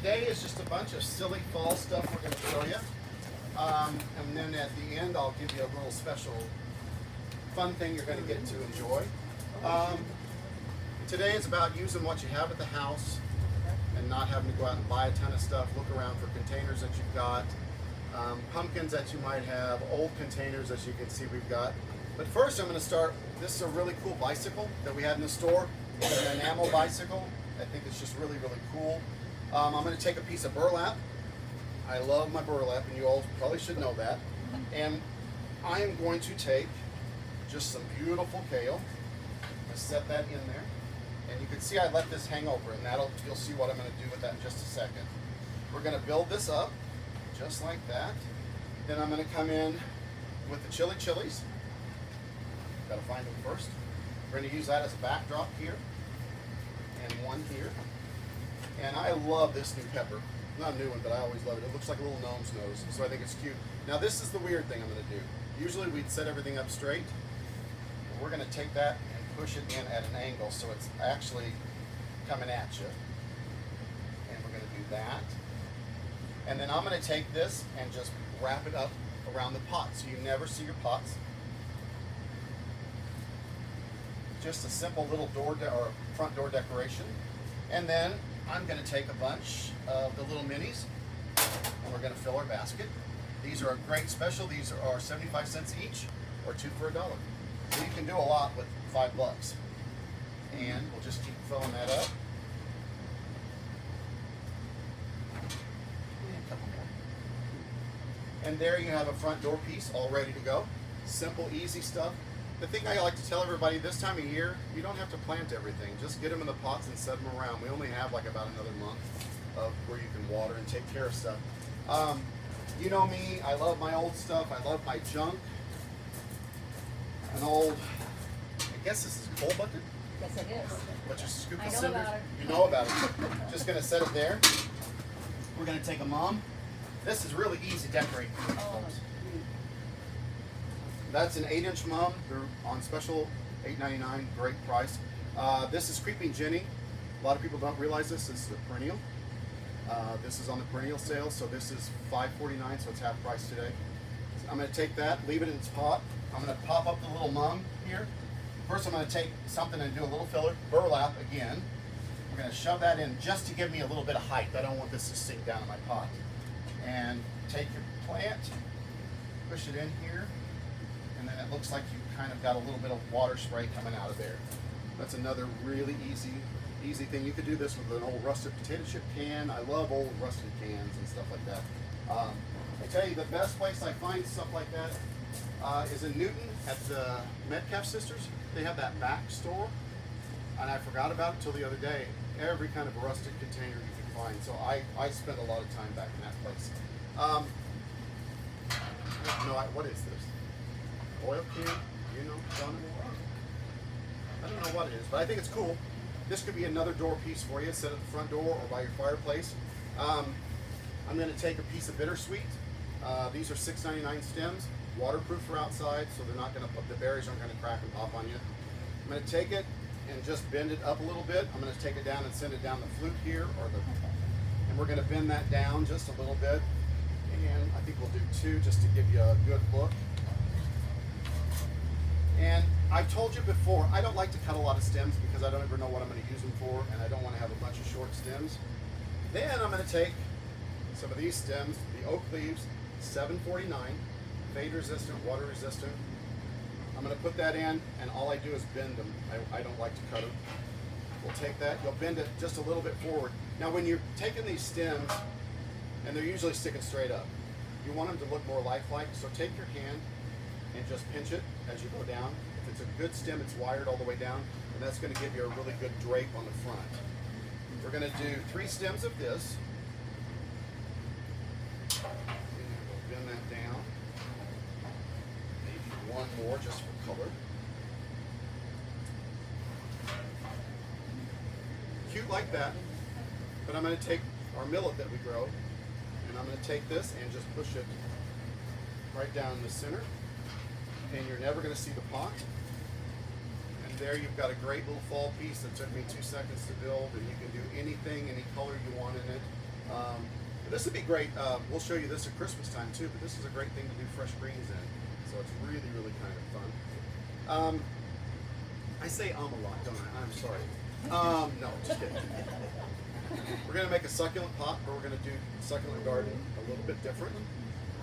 today is just a bunch of silly fall stuff we're going to show you. And then at the end, I'll give you a little special fun thing you're going to get to enjoy. Today is about using what you have at the house and not having to go out and buy a ton of stuff. Look around for containers that you've got, pumpkins that you might have, old containers as you can see we've got. But first I'm going to start, this is a really cool bicycle that we had in the store. It's an enamel bicycle. I think it's just really, really cool. I'm going to take a piece of burlap. I love my burlap, and you all probably should know that. And I am going to take just some beautiful kale. I'm going to set that in there. And you can see I let this hang over, and you'll see what I'm going to do with that in just a second. We're going to build this up just like that. Then I'm going to come in with the chili chilies. Got to find them first. We're going to use that as a backdrop here, and one here. And I love this new pepper. Not a new one, but I always love it. It looks like a little gnome's nose, so I think it's cute. Now this is the weird thing I'm going to do. Usually we'd set everything up straight. We're going to take that and push it in at an angle so it's actually coming at you. And we're going to do that. And then I'm going to take this and just wrap it up around the pot so you never see your pots. Just a simple little door or front door decoration. And then I'm going to take a bunch of the little minis and we're going to fill our basket. These are a great special. These are 75 cents each or 2 for $1. So you can do a lot with $5. And we'll just keep filling that up. And a couple more. And there you have a front door piece all ready to go. Simple, easy stuff. The thing I like to tell everybody this time of year, you don't have to plant everything. Just get them in the pots and set them around. We only have like about another month of where you can water and take care of stuff. You know me, I love my old stuff. I love my junk. An old, I guess this is a coal bucket. Yes, it is. But you scoop the I know cinders. about it. You know about it. Just gonna set it there. We're gonna take a mum. This is really easy decorating, folks. That's an 8-inch mum. They're on special, $8.99, great price. This is Creeping Jenny. A lot of people don't realize this. This is a perennial. This is on the perennial sale, so this is $5.49, so it's half price today. So I'm going to take that, leave it in its pot. I'm going to pop up the little mum here. First, I'm going to take something and do a little filler, burlap again. We're going to shove that in just to give me a little bit of height. I don't want this to sink down in my pot. And take your plant, push it in here. And then it looks like you've kind of got a little bit of water spray coming out of there. That's another really easy thing. You could do this with an old rusted potato chip can. I love old rusted cans and stuff like that. I tell you, the best place I find stuff like that is in Newton at the Metcalf Sisters. They have that back store, and I forgot about it till the other day. Every kind of rusted container you can find. So I spend a lot of time back in that place. What is this? Oil can, you know, Donna? I don't know what it is, but I think it's cool. This could be another door piece for you, set at the front door or by your fireplace. I'm going to take a piece of bittersweet. These are $6.99 stems, waterproof for outside, so they're not going to, the berries aren't going to crack and pop on you. I'm going to take it and just bend it up a little bit. I'm going to take it down and send it down the flute here, and we're going to bend that down just a little bit. And I think we'll do 2 just to give you a good look. And I've told you before, I don't like to cut a lot of stems because I don't ever know what I'm going to use them for, and I don't want to have a bunch of short stems. Then I'm going to take some of these stems, the oak leaves, $7.49, fade resistant, water resistant. I'm going to put that in, and all I do is bend them. I don't like to cut them. We'll take that, you'll bend it just a little bit forward. Now when you're taking these stems, and they're usually sticking straight up, you want them to look more lifelike, so take your hand and just pinch it as you go down. If it's a good stem, it's wired all the way down, and that's going to give you a really good drape on the front. We're going to do 3 stems of this. And we'll bend that down. Maybe 1 more just for color. Cute like that. But I'm going to take our millet that we grow, and I'm going to take this and just push it right down the center. And you're never going to see the pot. And there you've got a great little fall piece that took me 2 seconds to build, and you can do anything, any color you want in it. This would be great. We'll show you this at Christmas time too, but this is a great thing to do fresh greens in. So it's really, really kind of fun. I say a lot, don't I? I'm sorry. No, just kidding. We're going to make a succulent pot, but we're going to do succulent garden a little bit different.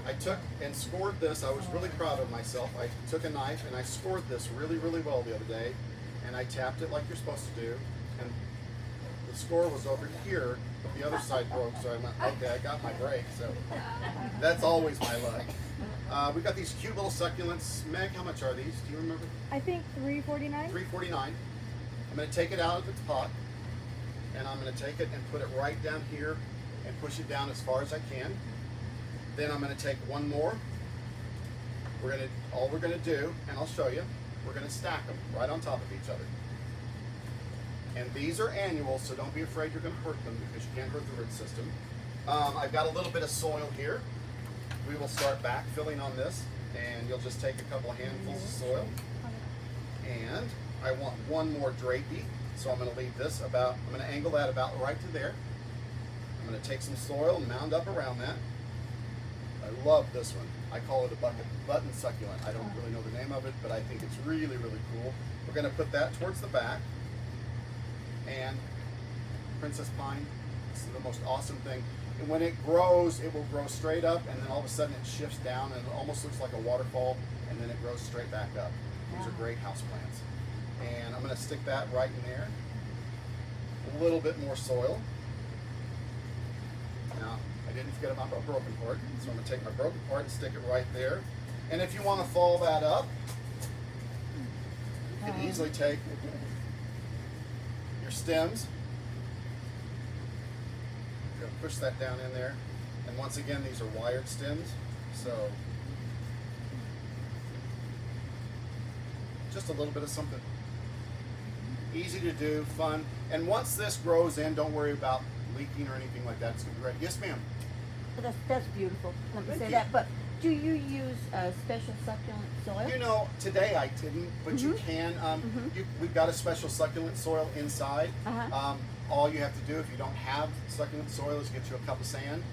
I took and scored this. I was really proud of myself. I took a knife and I scored this really, really well the other day, and I tapped it like you're supposed to do, and the score was over here, but the other side broke, so I went, okay, I got my break, so that's always my luck. We've got these cute little succulents. Meg, how much are these? Do you remember? I think $3.49. $3.49. I'm going to take it out of its pot, and I'm going to take it and put it right down here and push it down as far as I can. Then I'm going to take one more. All we're going to do, and I'll show you, we're going to stack them right on top of each other. And these are annuals, so don't be afraid you're going to hurt them, because you can't hurt the root system. I've got a little bit of soil here. We will start backfilling on this, and you'll just take a couple handfuls of soil. And I want one more drapey, so I'm going to leave this I'm going to angle that about right to there. I'm going to take some soil and mound up around that. I love this one. I call it a button succulent. I don't really know the name of it, but I think it's really, really cool. We're going to put that towards the back. And Princess Pine, this is the most awesome thing. And when it grows, it will grow straight up, and then all of a sudden it shifts down, and it almost looks like a waterfall, and then it grows straight back up. These are great house plants. And I'm going to stick that right in there. A little bit more soil. Now, I didn't forget about my broken part, so I'm going to take my broken part and stick it right there. And if you want to follow that up, you can easily take your stems, push that down in there, and once again, these are wired stems, so just a little bit of something easy to do, fun. And once this grows in, don't worry about leaking or anything like that. It's going to be ready. Yes, ma'am. That's beautiful. Let me Thank say you. that. But do you use special succulent soil? You know, today I didn't, but you can. We've got a special succulent soil inside. All you have to do, if you don't have succulent soil, is get you a cup of sand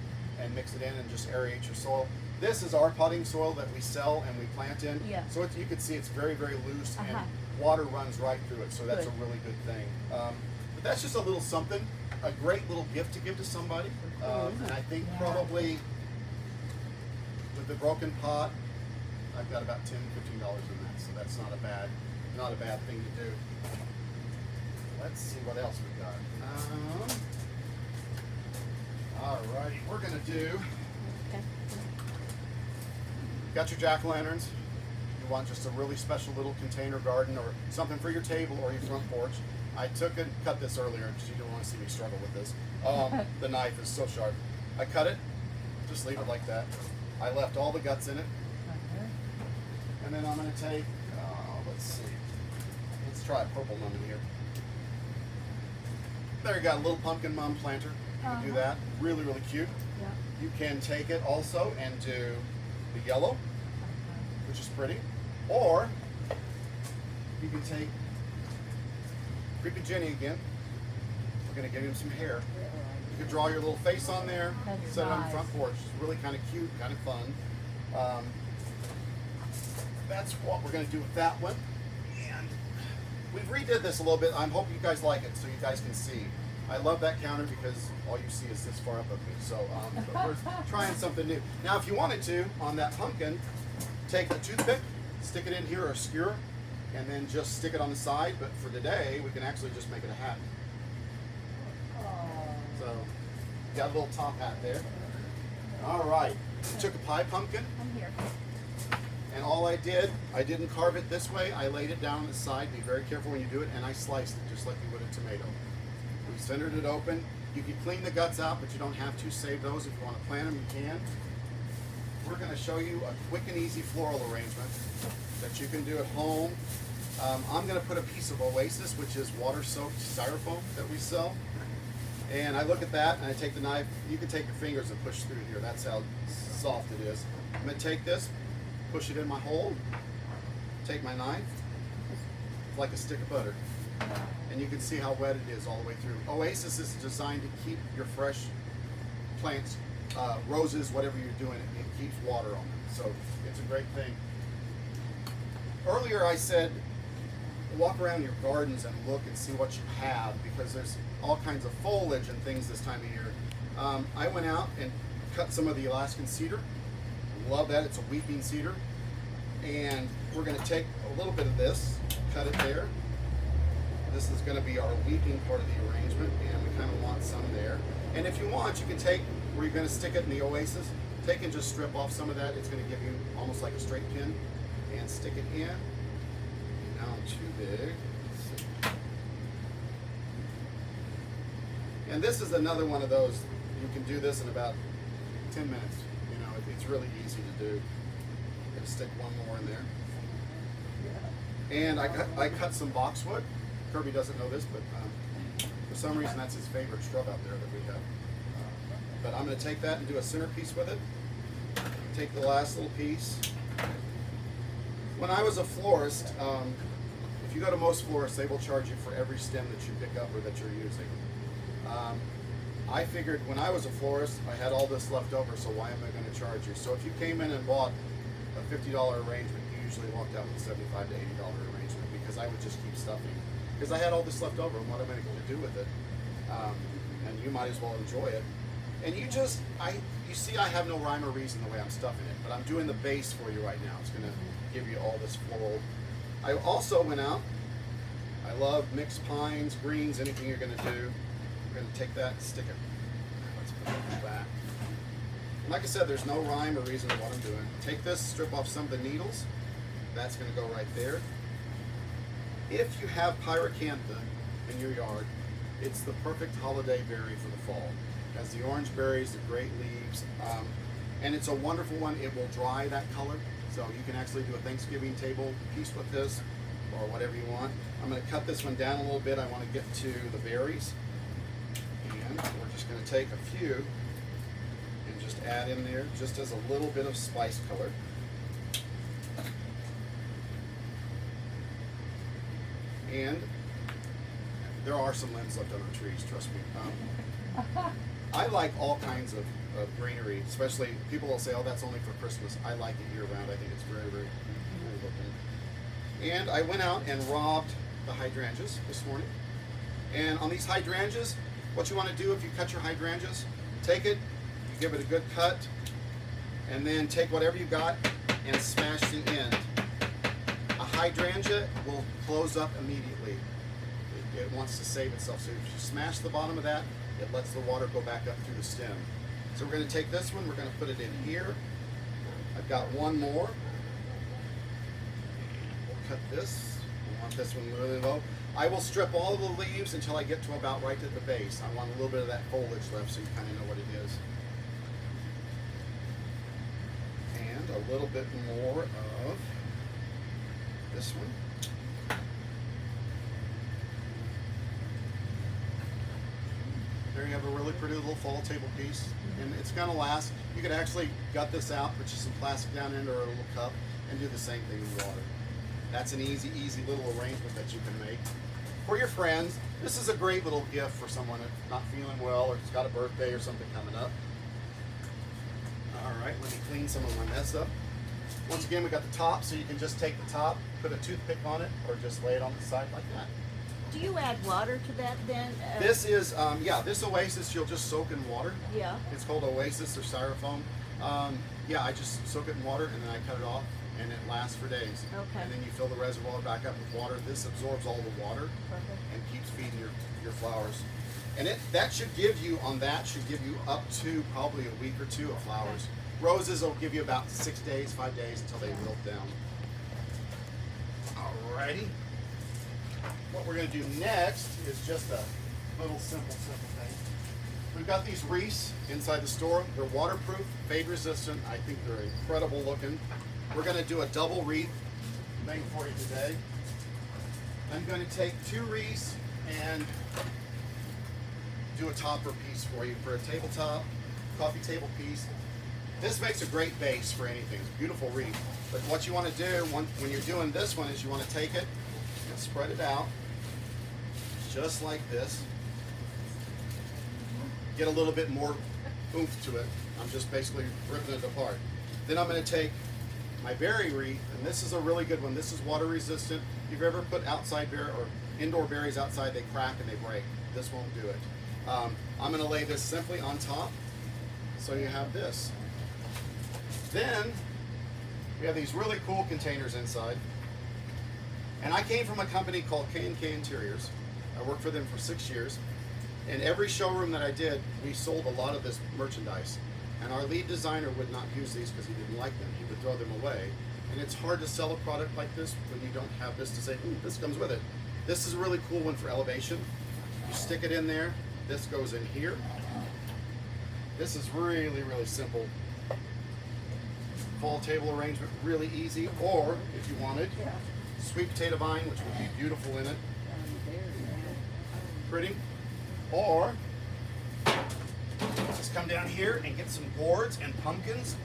and mix it in and just aerate your soil. This is our potting soil that we sell and we plant in. Yeah. So you can see it's very, very loose and water runs right through it. So that's a really good thing. But that's just a little something, a great little gift to give to somebody. And I think probably with the broken pot, I've got about $10, $15 in that. So that's not a bad thing to do. Let's see what else we got. Alrighty, we're gonna do. Got your jack-o'-lanterns. You want just a really special little container garden or something for your table or your front porch. I took and cut this earlier because you don't want to see me struggle with this. The knife is so sharp. I cut it, just leave it like that. I left all the guts in it. And then I'm gonna take, let's see. Let's try a purple mum in here. There you got a little pumpkin mum planter. You can do that. Really, really cute. Yeah. You can take it also and do the yellow, which is pretty. Or you can take Creepy Jenny again. We're going to give him some hair. You can draw your little face on there, set it on the front porch. It's really kind of cute, kind of fun. That's what we're going to do with that one. And we've redid this a little bit. I hope you guys like it so you guys can see. I love that counter because all you see is this far up of me. So but we're trying something new. Now, if you wanted to, on that pumpkin, take a toothpick, stick it in here or a skewer, and then just stick it on the side. But for today, we can actually just make it a hat. So, got a little top hat there. All right. Took a pie pumpkin. I'm here. And all I didn't carve it this way. I laid it down on the side. Be very careful when you do it. And I sliced it just like you would a tomato. We centered it open. You can clean the guts out, but you don't have to. Save those. If you want to plant them, you can. We're going to show you a quick and easy floral arrangement that you can do at home. I'm going to put a piece of Oasis, which is water-soaked styrofoam that we sell. And I look at that, and I take the knife. You can take your fingers and push through here. That's how soft it is. I'm going to take this, push it in my hole, take my knife, like a stick of butter. And you can see how wet it is all the way through. Oasis is designed to keep your fresh plants, roses, whatever you're doing, it keeps water on them. So it's a great thing. Earlier I said, walk around your gardens and look and see what you have, because there's all kinds of foliage and things this time of year. I went out and cut some of the Alaskan cedar. Love that, it's a weeping cedar. And we're going to take a little bit of this, cut it there. This is going to be our weeping part of the arrangement, and we kind of want some there. And if you want, you can take, where you're going to stick it in the oasis, take and just strip off some of that. It's going to give you almost like a straight pin, and stick it in. Now too big. And this is another one of those, you can do this in about 10 minutes. You know, it's really easy to do. I'm going to stick one more in there. And I cut some boxwood. Kirby doesn't know this, but for some reason that's his favorite shrub out there that we have. But I'm going to take that and do a centerpiece with it. Take the last little piece. When I was a florist, if you go to most florists, they will charge you for every stem that you pick up or that you're using. I figured when I was a florist, I had all this left over, so why am I going to charge you? So if you came in and bought a $50 arrangement, you usually walked out with a $75 to $80 arrangement, because I would just keep stuffing. Because I had all this left over, and what am I going to do with it? And you might as well enjoy it. And you see I have no rhyme or reason the way I'm stuffing it, but I'm doing the base for you right now. It's going to give you all this floral. I also went out, I love mixed pines, greens, anything you're going to do. We're going to take that and stick it. Let's put it back. And like I said, there's no rhyme or reason to what I'm doing. Take this, strip off some of the needles. That's going to go right there. If you have pyracantha in your yard, it's the perfect holiday berry for the fall. It has the orange berries, the great leaves, and it's a wonderful one. It will dry that color, so you can actually do a Thanksgiving table piece with this, or whatever you want. I'm going to cut this one down a little bit. I want to get to the berries, and we're just going to take a few and just add in there, just as a little bit of spice color. And there are some limbs left on our trees, trust me. I like all kinds of greenery, especially people will say, oh, that's only for Christmas. I like it year round. I think it's very, very cool looking. And I went out and robbed the hydrangeas this morning. And on these hydrangeas, what you want to do if you cut your hydrangeas, take it, you give it a good cut, and then take whatever you got and smash the end. A hydrangea will close up immediately. It wants to save itself. So if you smash the bottom of that, it lets the water go back up through the stem. So we're going to take this one, we're going to put it in here. I've got one more. We'll cut this. I want this one really low. I will strip all of the leaves until I get to about right at the base. I want a little bit of that foliage left so you kind of know what it is. And a little bit more of this one. There you have a really pretty little fall table piece, and it's going to last. You could actually gut this out, put some plastic down into a little cup, and do the same thing in water. That's an easy little arrangement that you can make for your friends. This is a great little gift for someone that's not feeling well or has got a birthday or something coming up. All right, let me clean some of my mess up. Once again, we got the top, so you can just take the top, put a toothpick on it, or just lay it on the side like that. Do you add water to that then? This is, this Oasis you'll just soak in water. Yeah. It's called Oasis or Styrofoam. Yeah, I just soak it in water and then I cut it off, and it lasts for days. Okay. And then you fill the reservoir back up with water. This absorbs all the water. Perfect. And keeps feeding your flowers. And that should give you up to probably a week or two of flowers. Okay. Roses will give you about 6 days, 5 days until they wilt down. Alrighty. What we're going to do next is just a little simple thing. We've got these wreaths inside the store. They're waterproof, fade resistant. I think they're incredible looking. We're going to do a double wreath thing for you today. I'm going to take 2 wreaths and do a topper piece for you for a tabletop, coffee table piece. This makes a great base for anything. It's a beautiful wreath. But what you want to do when you're doing this one is you want to take it and spread it out just like this. Get a little bit more oomph to it. I'm just basically ripping it apart. Then I'm going to take my berry wreath, and this is a really good one. This is water resistant. If you've ever put outside berry or indoor berries outside, they crack and they break. This won't do it. I'm going to lay this simply on top, so you have this. Then we have these really cool containers inside. And I came from a company called K&K Interiors. I worked for them for 6 years. And every showroom that I did, we sold a lot of this merchandise. And our lead designer would not use these because he didn't like them. He would throw them away. And it's hard to sell a product like this when you don't have this to say, ooh, this comes with it. This is a really cool one for elevation. You stick it in there. This goes in here. This is really, really simple. Fall table arrangement, really easy. Or, if you wanted, sweet potato vine, which would be beautiful in it. Pretty. Or, just come down here and get some gourds and pumpkins.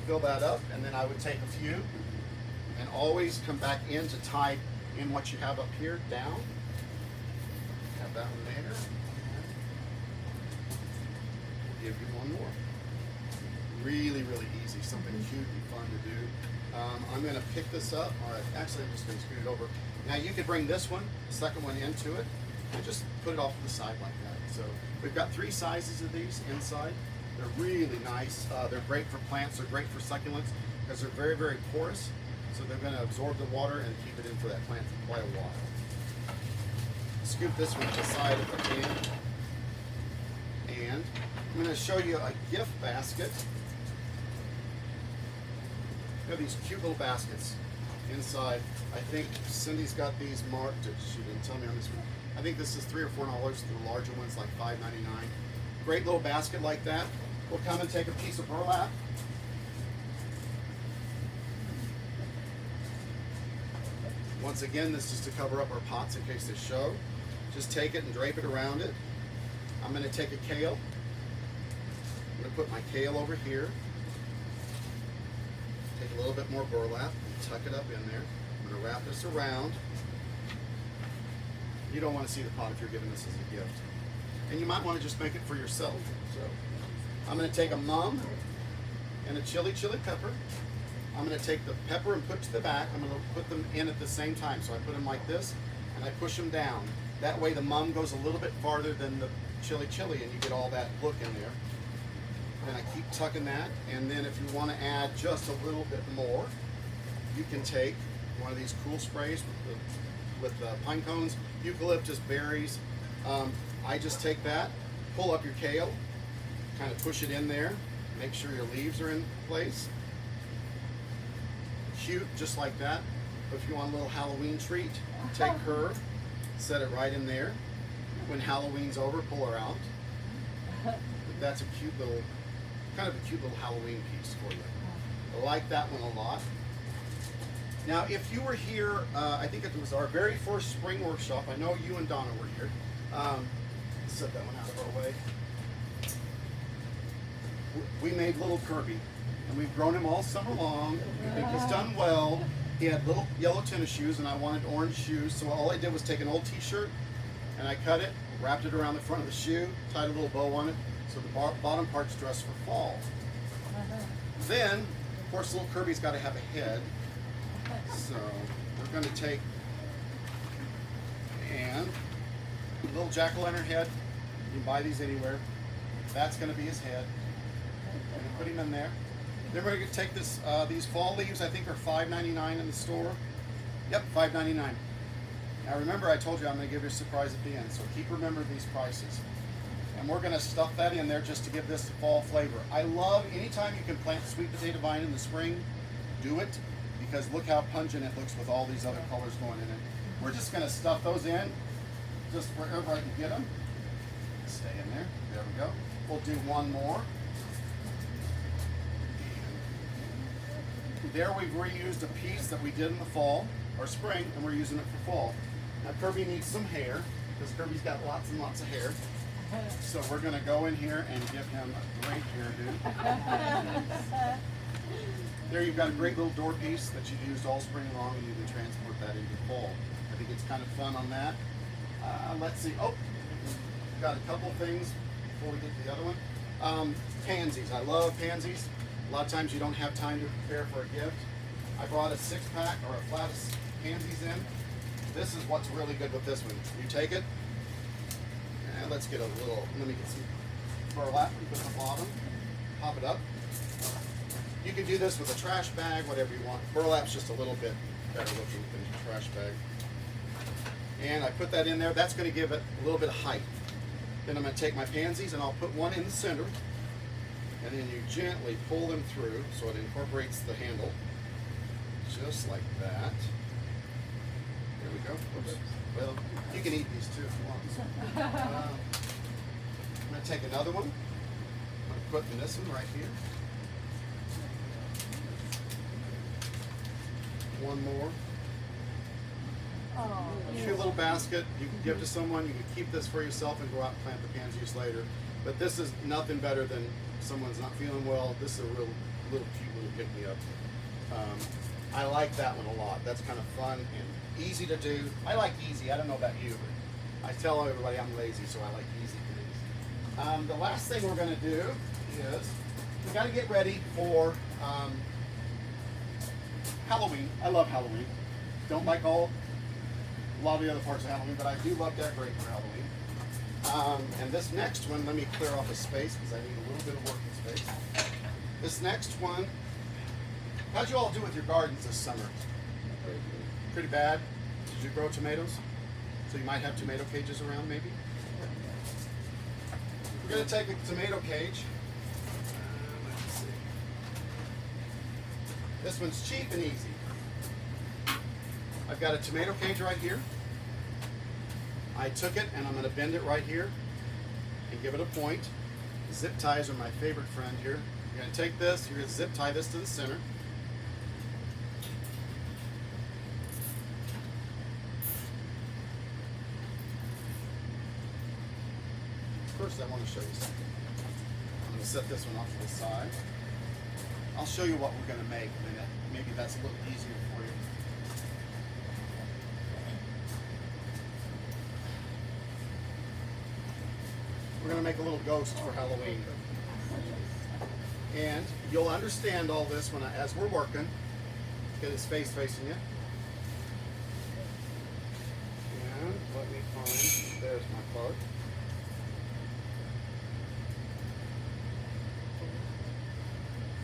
Fill that up, and then I would take a few and always come back in to tie in what you have up here down. Have that one there. We'll give you one more. Really, really easy, something cute and fun to do. I'm going to pick this up. All right, actually, I'm just going to scoot it over. Now you could bring this one, the second one, into it, and just put it off to the side like that. So we've got 3 sizes of these inside. They're really nice. They're great for plants. They're great for succulents because they're very, very porous. So they're going to absorb the water and keep it in for that plant for quite a while. Scoop this one to the side if I can. And I'm going to show you a gift basket. We have these cute little baskets inside. I think Cindy's got these marked. She didn't tell me on this one. I think this is $3 or $4. The larger one's like $5.99. Great little basket like that. We'll come and take a piece of burlap. Once again, this is to cover up our pots in case they show. Just take it and drape it around it. I'm going to take a kale. I'm going to put my kale over here. Take a little bit more burlap and tuck it up in there. I'm going to wrap this around. You don't want to see the pot if you're giving this as a gift. And you might want to just make it for yourself. So I'm going to take a mum and a chili pepper. I'm going to take the pepper and put to the back. I'm going to put them in at the same time. So I put them like this and I push them down. That way the mum goes a little bit farther than the chili and you get all that look in there. And I keep tucking that, and then if you want to add just a little bit more, you can take one of these cool sprays with pine cones, eucalyptus berries. I just take that, pull up your kale, kind of push it in there, make sure your leaves are in place. Cute, just like that. But if you want a little Halloween treat, take her, set it right in there. When Halloween's over, pull her out. But that's a cute little, kind of a cute little Halloween piece for you. I like that one a lot. Now, if you were here, I think it was our very first spring workshop. I know you and Donna were here. Set that one out of our way. We made little Kirby, and we've grown him all summer long. I think he's done well. He had little yellow tennis shoes, and I wanted orange shoes, so all I did was take an old t-shirt, and I cut it, wrapped it around the front of the shoe, tied a little bow on it, so the bottom part's dressed for fall. Then, of course, little Kirby's got to have a head, so we're going to take and a little jack-o'-lantern head. You can buy these anywhere. That's going to be his head. I'm going to put him in there. Then we're going to take this. These fall leaves, I think, are $5.99 in the store. Yep, $5.99. Now remember, I told you I'm going to give you a surprise at the end, so keep remembering these prices. And we're going to stuff that in there just to give this fall flavor. I love anytime you can plant sweet potato vine in the spring, do it, because look how pungent it looks with all these other colors going in it. We're just going to stuff those in, just wherever I can get them. Stay in there. There we go. We'll do one more. There we've reused a piece that we did in the fall, or spring, and we're using it for fall. Now Kirby needs some hair, because Kirby's got lots and lots of hair. So we're going to go in here and give him a great hairdo. There you've got a great little door piece that you've used all spring long, and you can transport that into fall. I think it's kind of fun on that. Let's see. Oh, got a couple things before we get to the other one. Pansies. I love pansies. A lot of times you don't have time to prepare for a gift. I brought a 6-pack or a flat of pansies in. This is what's really good with this one. You take it, and let's get a little, let me get some burlap and put the bottom, pop it up. You can do this with a trash bag, whatever you want. Burlap's just a little bit better looking than a trash bag. And I put that in there. That's going to give it a little bit of height. Then I'm going to take my pansies and I'll put one in the center. And then you gently pull them through so it incorporates the handle. Just like that. There we go. Oops. Well, you can eat these too if you want. I'm going to take another one. I'm going to put in this one right here. One more. Oh, Cute little basket. You can give to someone. You can keep this for yourself and go out and plant the pansies later. But this is nothing better than someone's not feeling well. This is a real little cute little pick-me-up. I like that one a lot. That's kind of fun and easy to do. I like easy. I don't know about you, but I tell everybody I'm lazy, so I like easy things. The last thing we're going to do is we got to get ready for Halloween. I love Halloween. Don't like a lot of the other parts of Halloween, but I do love decorating for Halloween. And this next one, let me clear off a space because I need a little bit of working space. This next one, how'd you all do with your gardens this summer? Pretty bad. Did you grow tomatoes? So you might have tomato cages around maybe? We're going to take a tomato cage. Let's see. This one's cheap and easy. I've got a tomato cage right here. I took it and I'm going to bend it right here and give it a point. Zip ties are my favorite friend here. You're going to take this, you're going to zip tie this to the center. First I want to show you something. I'm going to set this one off to the side. I'll show you what we're going to make, and then maybe that's a little easier for you. We're going to make a little ghost for Halloween. And you'll understand all this as we're working. Get his face facing you. And let me find, there's my plug.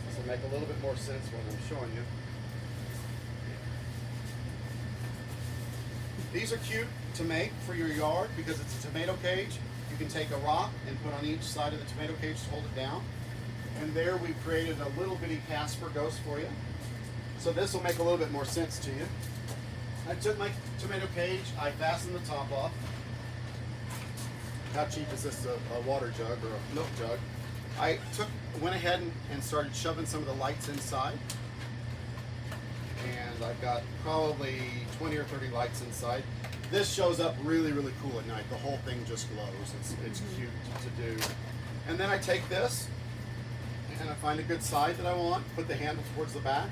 This will make a little bit more sense when I'm showing you. These are cute to make for your yard because it's a tomato cage. You can take a rock and put on each side of the tomato cage to hold it down. And there we created a little bitty Casper ghost for you. So this will make a little bit more sense to you. I took my tomato cage, I fastened the top off. How cheap is this, a water jug or a milk jug? I went ahead and started shoving some of the lights inside. And I've got probably 20 or 30 lights inside. This shows up really, really cool at night. The whole thing just glows. It's cute to do. And then I take this and I find a good side that I want, put the handle towards the back,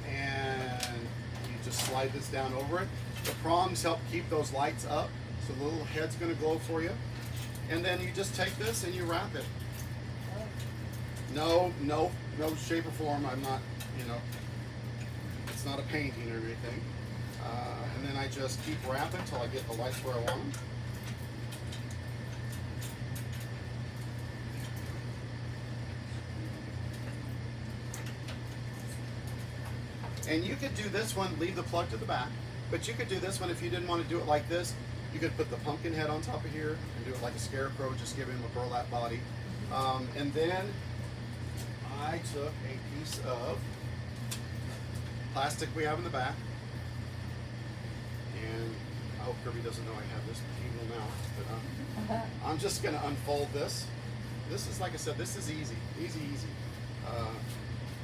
and you just slide this down over it. The prongs help keep those lights up, so the little head's gonna glow for you. And then you just take this and you wrap it. No shape or form. I'm not, it's not a painting or anything. And then I just keep wrapping until I get the lights where I want them. And you could do this one, leave the plug to the back, but you could do this one if you didn't want to do it like this. You could put the pumpkin head on top of here and do it like a scarecrow, just give him a burlap body. And then I took a piece of plastic we have in the back. And I hope Kirby doesn't know I have this, but he will now. But I'm just going to unfold this. This is, like I said, this is easy. Easy.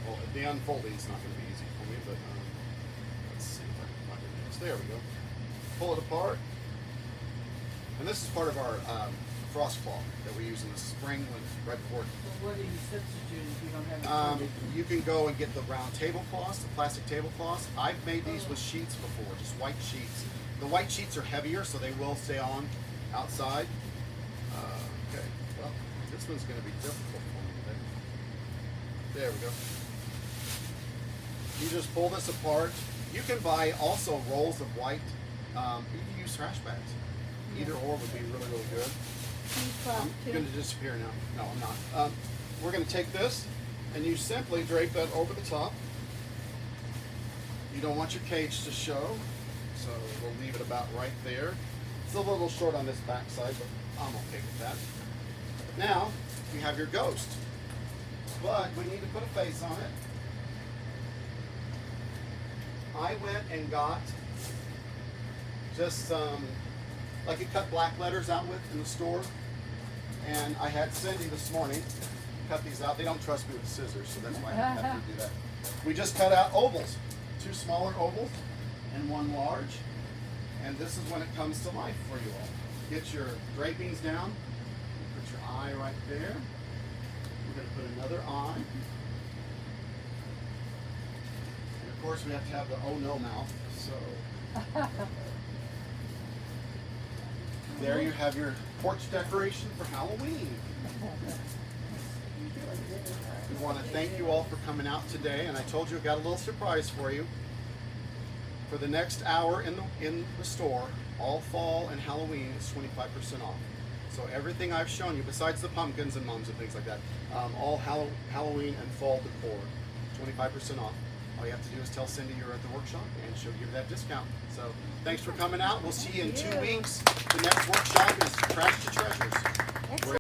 Well, the unfolding is not going to be easy for me, but let's see if I can find it next. There we go. Pull it apart. And this is part of our frost cloth that we use in the spring right before. What do you substitute if you don't have it? You can go and get the round tablecloths, the plastic tablecloths. I've made these with sheets before, just white sheets. The white sheets are heavier, so they will stay on outside. Okay, well, this one's going to be difficult for me today. There we go. You just pull this apart. You can buy also rolls of white. You can use trash bags. Either or would be really, really good. I'm going to disappear now. No, I'm not. We're going to take this and you simply drape that over the top. You don't want your cage to show, so we'll leave it about right there. It's a little short on this back side, but I'm okay with that. Now, you have your ghost, but we need to put a face on it. I went and got just like you cut black letters out with in the store, and I had Cindy this morning cut these out. They don't trust me with scissors, so that's why I have to do that. We just cut out ovals, 2 smaller ovals and 1 large, and this is when it comes to life for you all. Get your drapings down, put your eye right there. We're going to put another eye. And of course we have to have the oh no mouth, so there you have your porch decoration for Halloween. We want to thank you all for coming out today, and I told you I got a little surprise for you. For the next hour in the store, all fall and Halloween is 25% off. So everything I've shown you, besides the pumpkins and mums and things like that, all Halloween and fall decor, 25% off. All you have to do is tell Cindy you're at the workshop, and she'll give that discount. So thanks for coming out. We'll see you in 2 weeks. The next workshop is Trash to Treasures. Excellent. We're